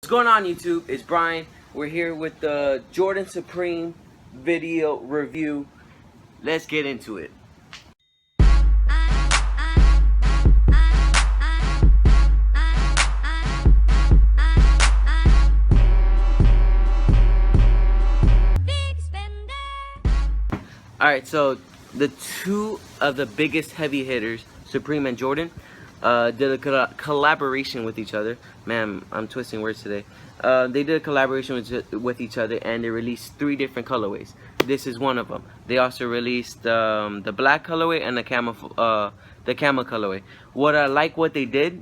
What's going on, YouTube? It's Brian. We're here with the Jordan Supreme video review. Let's get into it. Alright, so the two of the biggest heavy hitters, Supreme and Jordan, did a collaboration with each other. Man, I'm twisting words today. They did a collaboration with each other, and they released 3 different colorways. This is one of them. They also released the black colorway and the camel colorway. What they did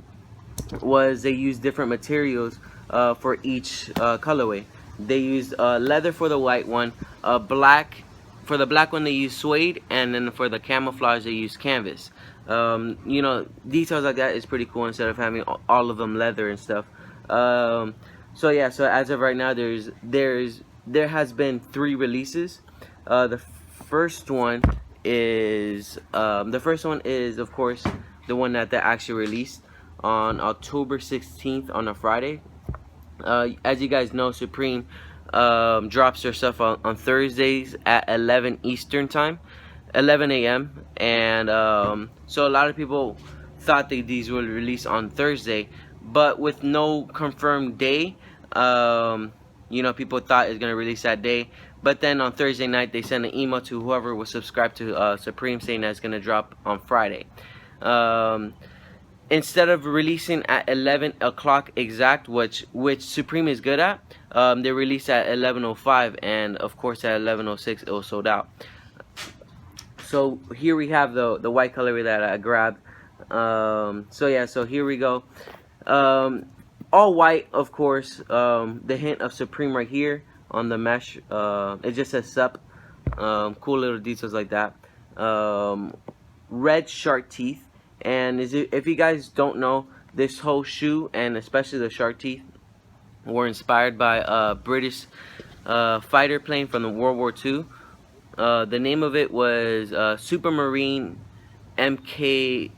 was they used different materials for each colorway. They used leather for the white one, black. For the black one, they use suede, and then for the camouflage, they use canvas. You know, details like that is pretty cool instead of having all of them leather and stuff. So yeah, so as of right now, there has been 3 releases. The first one is of course the one that they actually released on October 16th on a Friday. As you guys know, Supreme drops their stuff on Thursdays at 11 Eastern time, 11 a.m. and so a lot of people thought these would release on Thursday, but with no confirmed day. You know, people thought it's gonna release that day, but then on Thursday night they sent an email to whoever was subscribed to Supreme saying that it's gonna drop on Friday. Instead of releasing at 11 o'clock exact, which Supreme is good at, they released at 11:05, and of course at 11:06 it was sold out. So here we have the white colorway that I grabbed. So yeah, so here we go. All white, of course. The hint of Supreme right here on the mesh. It just says Sup. Cool little details like that. Red shark teeth. And if you guys don't know, this whole shoe, and especially the shark teeth, were inspired by a British fighter plane from the World War II. The name of it was Supermarine MK8,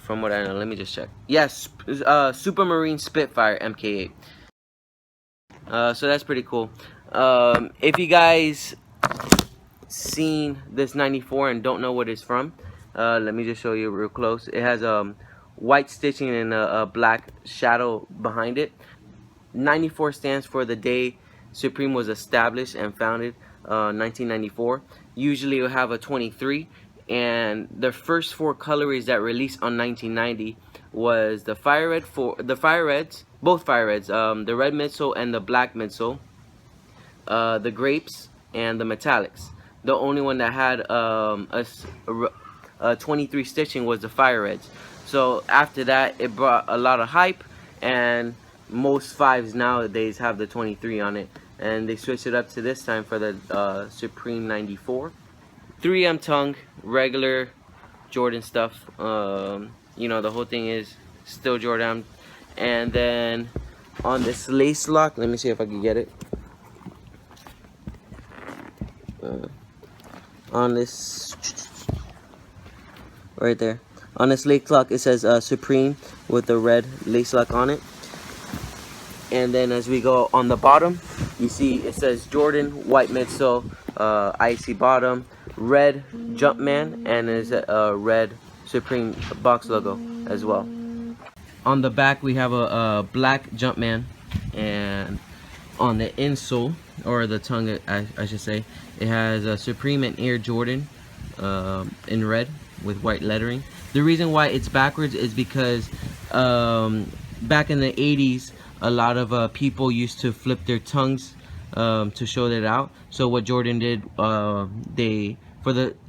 from what I know. Let me just check. Yes, Supermarine Spitfire MK8. So that's pretty cool. If you guys seen this 94 and don't know what it's from, let me just show you real close. It has white stitching and a black shadow behind it. 94 stands for the day Supreme was established and founded, 1994. Usually you'll have a 23, and the first 4 colorways that released on 1990 was the both fire reds, the red midsole and the black midsole, the grapes and the metallics. The only one that had 23 stitching was the fire reds. So after that, it brought a lot of hype, and most 5s nowadays have the 23 on it, and they switched it up to this time for the Supreme 94. 3M tongue, regular Jordan stuff. You know, the whole thing is still Jordan. And then on this lace lock, let me see if I can get it. On this right there, on this lace lock, it says Supreme with the red lace lock on it. And then as we go on the bottom, you see it says Jordan, white midsole, icy bottom, red Jumpman, and is a red Supreme box logo as well. On the back we have a black Jumpman, and on the insole, or the tongue I should say, it has a Supreme and Air Jordan in red with white lettering. The reason why it's backwards is because back in the 80s, a lot of people used to flip their tongues to show that out. So what Jordan did,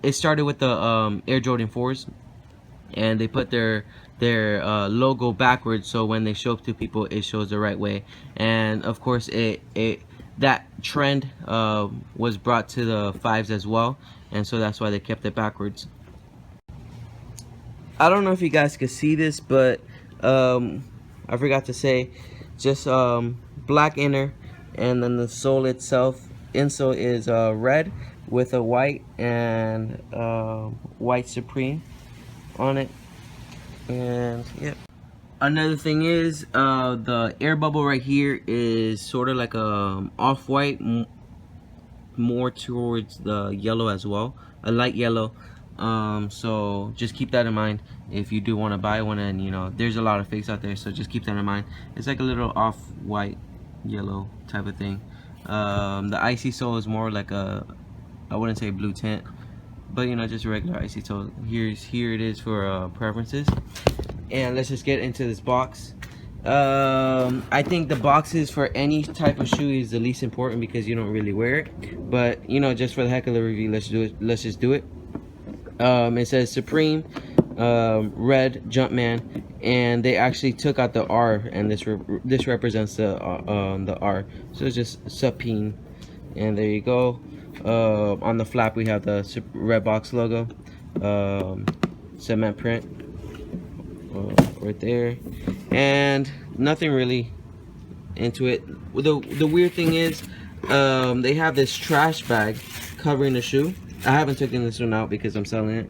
it started with the Air Jordan 4s, and they put their logo backwards, so when they show up to people, it shows the right way. And of course, that trend was brought to the 5s as well, and so that's why they kept it backwards. I don't know if you guys could see this, but I forgot to say, just black inner, and then the sole itself, insole is red with a white and white Supreme on it. And yeah, Another thing is the air bubble right here is sort of like a off-white, more towards the yellow as well, a light yellow. So just keep that in mind if you do want to buy one, and you know there's a lot of fakes out there, so just keep that in mind. It's like a little off-white yellow type of thing. The icy sole is more like a, I wouldn't say blue tint, but you know, just a regular icy sole. Here it is for preferences. And let's just get into this box. I think the boxes for any type of shoe is the least important because you don't really wear it. But you know, just for the heck of the review, let's do it. Let's just do it. It says Supreme, red Jumpman, and they actually took out the R, and this represents the R. So it's just Supreme, and there you go. On the flap we have the red box logo, cement print. Right there, and nothing really into it. The weird thing is they have this trash bag covering the shoe. I haven't taken this one out because I'm selling it.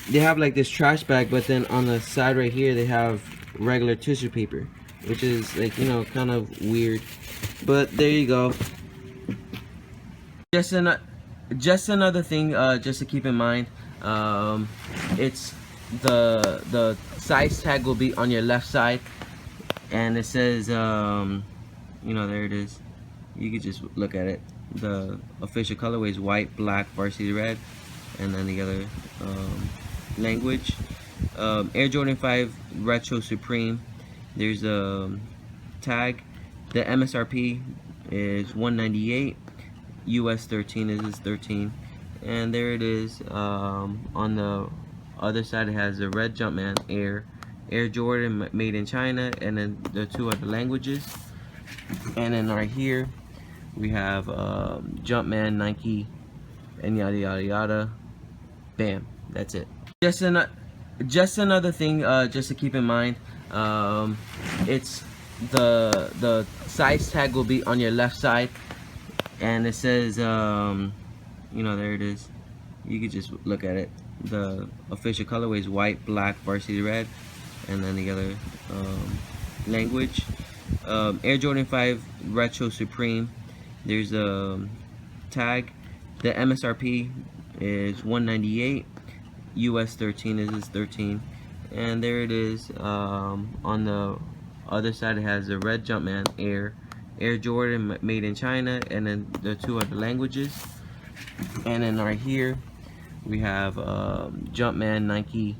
They have like this trash bag, but then on the side right here they have regular tissue paper, which is like, you know, kind of weird, but there you go. Just another thing just to keep in mind, it's the size tag will be on your left side, and it says you know, there it is. You can just look at it. The official colorway is white, black, varsity red, and then the other language. Air Jordan 5 Retro Supreme. There's a tag. The MSRP is $198. US 13 is 13, and there it is. On the other side it has the red Jumpman Air Jordan made in China, and then the two other languages. And then right here we have Jumpman, Nike, and yada yada yada. Bam, that's it. Just another thing just to keep in mind, it's the size tag will be on your left side, and it says you know, there it is. You can just look at it. The official colorway is white, black, varsity red, and then the other language. Air Jordan 5 Retro Supreme. There's a tag. The MSRP is $198. US 13 is 13, and there it is. On the other side it has the red Jumpman Air Jordan made in China, and then the two other languages. And then right here we have Jumpman, Nike,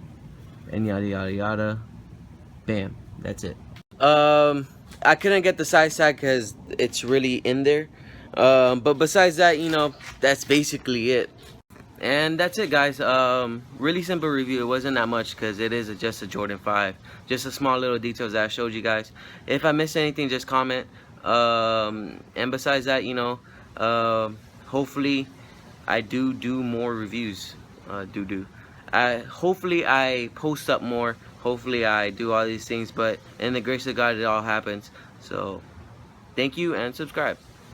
and yada yada yada. Bam, that's it. I couldn't get the size tag because it's really in there, but besides that, you know, that's basically it. And that's it, guys. Really simple review. It wasn't that much because it is just a Jordan 5. Just a small little details that I showed you guys. If I missed anything, just comment. And besides that, you know, hopefully I do more reviews. Hopefully I post up more. Hopefully I do all these things. But in the grace of God, it all happens. So thank you and subscribe.